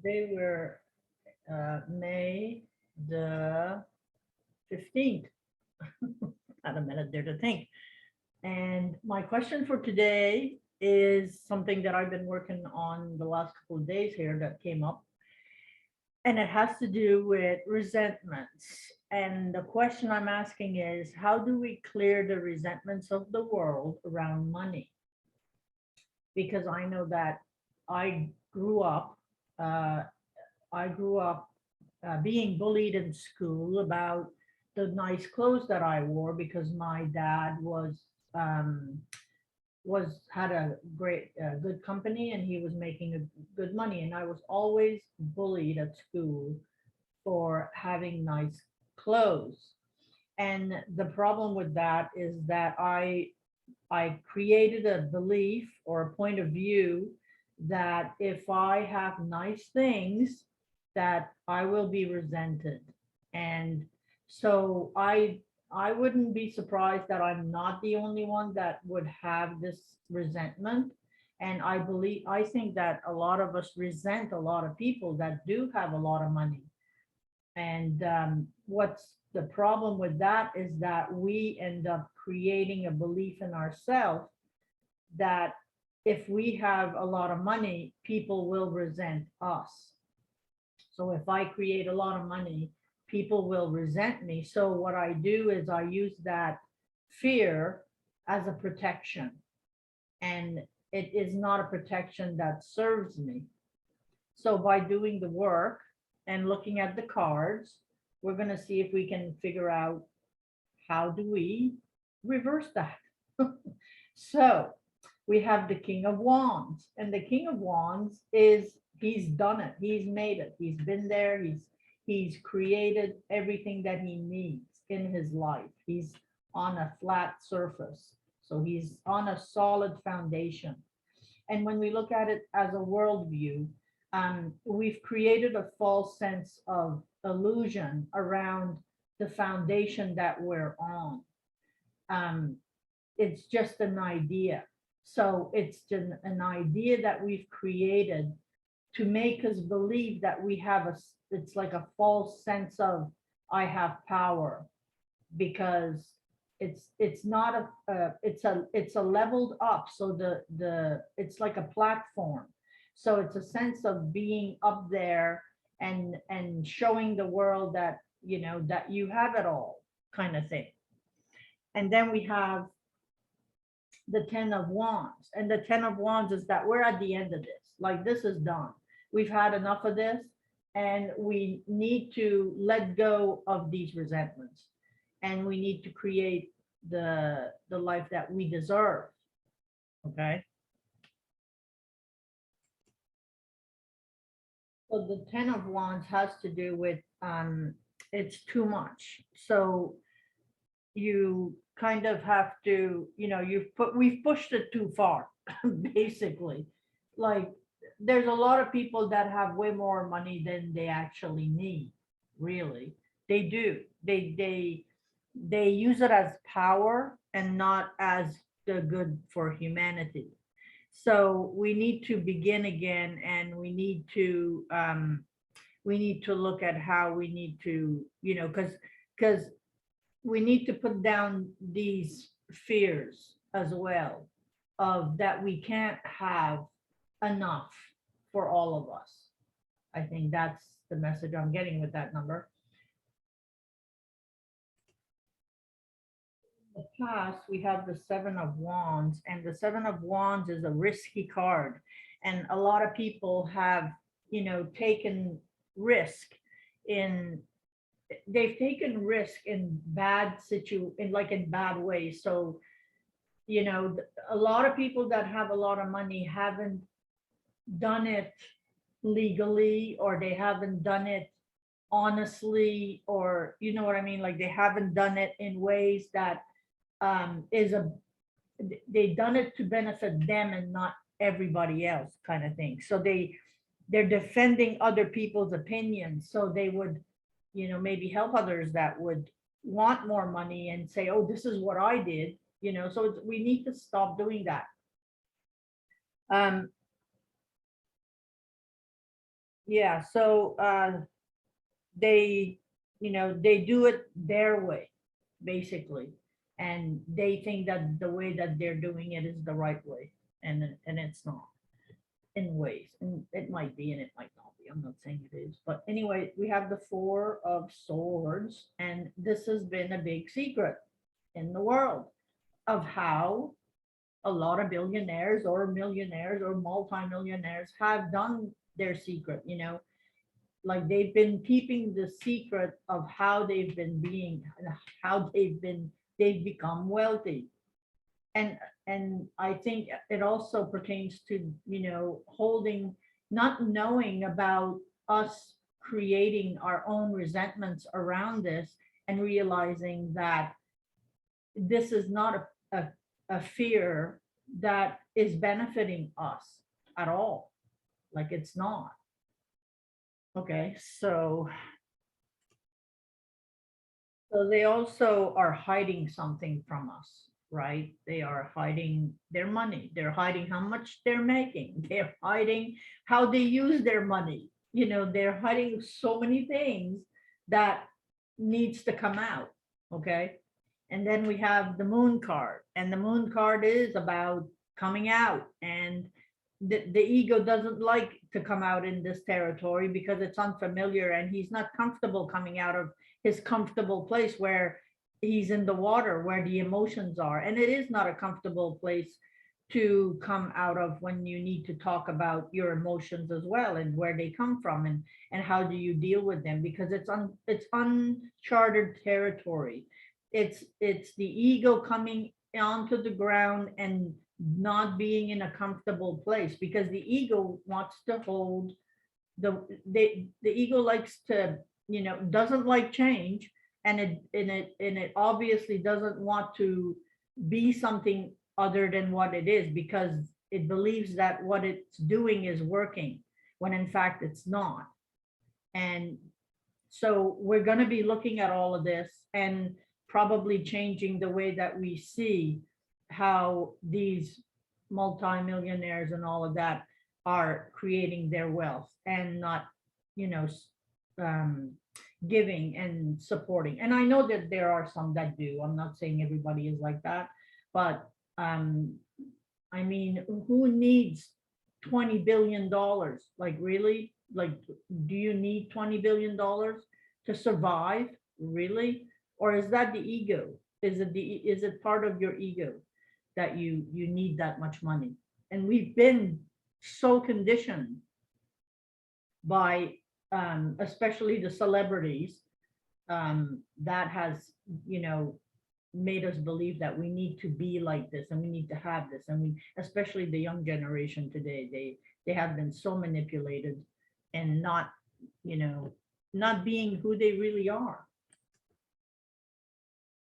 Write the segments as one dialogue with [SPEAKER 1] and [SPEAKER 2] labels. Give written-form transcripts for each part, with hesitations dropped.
[SPEAKER 1] They were May the 15th. Had a minute there to think. And my question for today is something that I've been working on the last couple of days here that came up, and it has to do with resentments. And the question I'm asking is, how do we clear the resentments of the world around money? Because I know that I grew up, uh, I grew up being bullied in school about the nice clothes that I wore because my dad um, was had a great good company, and he was making a good money, and I was always bullied at school for having nice clothes. And the problem with that is that I created a belief or a point of view that if I have nice things, that I will be resented. And so I wouldn't be surprised that I'm not the only one that would have this resentment. And I think that a lot of us resent a lot of people that do have a lot of money. And what's the problem with that is that we end up creating a belief in ourselves that if we have a lot of money, people will resent us. So if I create a lot of money, people will resent me. So what I do is I use that fear as a protection. And it is not a protection that serves me. So by doing the work and looking at the cards, we're going to see if we can figure out how do we reverse that. So we have the King of Wands, and the King of Wands is he's done it. He's made it. He's been there. He's created everything that he needs in his life. He's on a flat surface. So he's on a solid foundation. And when we look at it as a worldview, we've created a false sense of illusion around the foundation that we're on. Um, it's just an idea. So it's just an idea that we've created to make us believe that we have it's like a false sense of I have power, because it's not it's a leveled up. So the it's like a platform. So it's a sense of being up there and showing the world that that you have it all, kind of thing. And then we have the Ten of Wands, and the Ten of Wands is that we're at the end of this. Like, this is done. We've had enough of this, and we need to let go of these resentments, and we need to create the life that we deserve. Okay. So the Ten of Wands has to do with it's too much. So you kind of have to, we've pushed it too far, basically. Like, there's a lot of people that have way more money than they actually need, really. They do. They use it as power and not as the good for humanity. So we need to begin again, and we need to look at how we need to, because we need to put down these fears as well, of that we can't have enough for all of us. I think that's the message I'm getting with that number. In the past, we have the Seven of Wands, and the Seven of Wands is a risky card. And a lot of people have, taken risk in they've taken risk in in bad ways. So a lot of people that have a lot of money haven't done it legally, or they haven't done it honestly, or you know what I mean, like they haven't done it in ways that is a they done it to benefit them and not everybody else, kind of thing. So they're defending other people's opinions, so they would maybe help others that would want more money and say, oh, this is what I did. So we need to stop doing that. um yeah, so they, they do it their way, basically. And they think that the way that they're doing it is the right way. And it's not, in ways. And it might be and it might not be. I'm not saying it is. But anyway, we have the Four of Swords, and this has been a big secret in the world of how a lot of billionaires or millionaires or multimillionaires have done their secret, like they've been keeping the secret of how they've been being, how they've become wealthy. And I think it also pertains to, holding, not knowing about us creating our own resentments around this, and realizing that this is not a fear that is benefiting us at all. Like it's not. Okay, so they also are hiding something from us, right? They are hiding their money. They're hiding how much they're making. They're hiding how they use their money. They're hiding so many things that needs to come out. Okay. And then we have the moon card, and the moon card is about coming out. And the ego doesn't like to come out in this territory because it's unfamiliar, and he's not comfortable coming out of his comfortable place where he's in the water, where the emotions are. And it is not a comfortable place to come out of when you need to talk about your emotions as well, and where they come from, and how do you deal with them, because it's uncharted territory. It's the ego coming onto the ground and not being in a comfortable place, because the ego wants to hold the ego likes to, doesn't like change. And it obviously doesn't want to be something other than what it is, because it believes that what it's doing is working, when in fact it's not. And so we're going to be looking at all of this, and probably changing the way that we see how these multimillionaires and all of that are creating their wealth, and not, you know, um, giving and supporting. And I know that there are some that do. I'm not saying everybody is like that, but um, I mean, who needs $20 billion? Like, really? Like, do you need $20 billion to survive? Really? Or is that the ego? Is it part of your ego that you need that much money? And we've been so conditioned by especially the celebrities, that has, you know, made us believe that we need to be like this, and we need to have this. And we, especially the young generation today, they have been so manipulated, and not, you know, not being who they really are.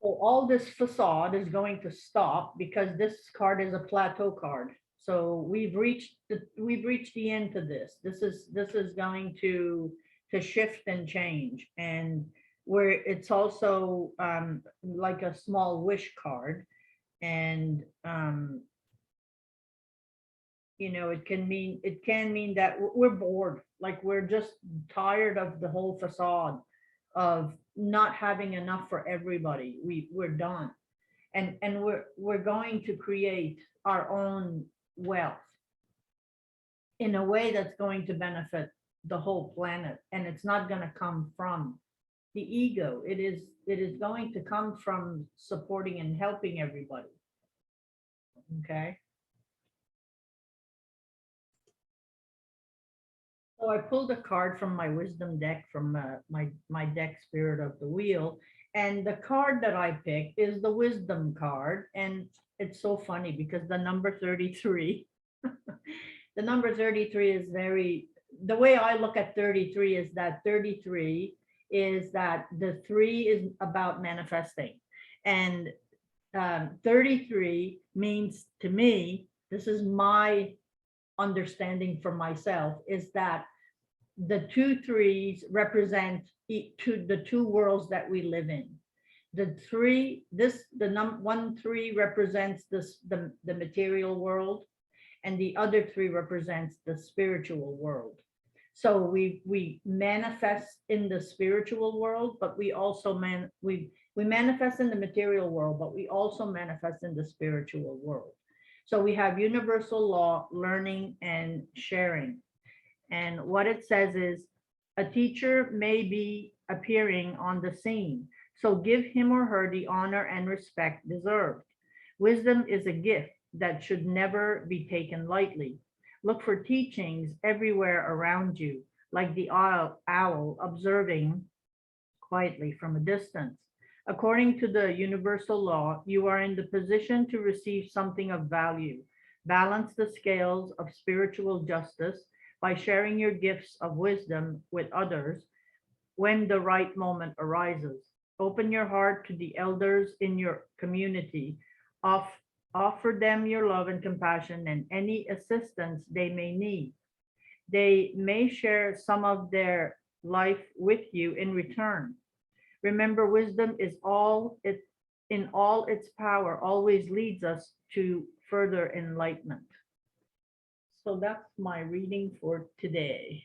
[SPEAKER 1] So all this facade is going to stop, because this card is a plateau card. So we've reached the end to this. This is going to shift and change. And where it's also like a small wish card. And it can mean that we're bored, like we're just tired of the whole facade of not having enough for everybody. We're done. And we're going to create our own wealth in a way that's going to benefit the whole planet. And it's not going to come from the ego. It is going to come from supporting and helping everybody. Okay. So I pulled a card from my wisdom deck, from my deck Spirit of the Wheel, and the card that I picked is the wisdom card. And it's so funny because the number 33, the number 33 is very, the way I look at 33 is that 33 is that the three is about manifesting. And 33 means to me, this is my understanding for myself, is that the two threes represent the two worlds that we live in. The three, the 1 3 represents the material world, and the other three represents the spiritual world. So we manifest in the spiritual world, but we also we manifest in the material world, but we also manifest in the spiritual world. So we have universal law, learning, and sharing. And what it says is a teacher may be appearing on the scene, so give him or her the honor and respect deserved. Wisdom is a gift that should never be taken lightly. Look for teachings everywhere around you, like the owl observing quietly from a distance. According to the universal law, you are in the position to receive something of value. Balance the scales of spiritual justice by sharing your gifts of wisdom with others when the right moment arises. Open your heart to the elders in your community. Off, Offer them your love and compassion and any assistance they may need. They may share some of their life with you in return. Remember, wisdom is all it in all its power always leads us to further enlightenment. So that's my reading for today.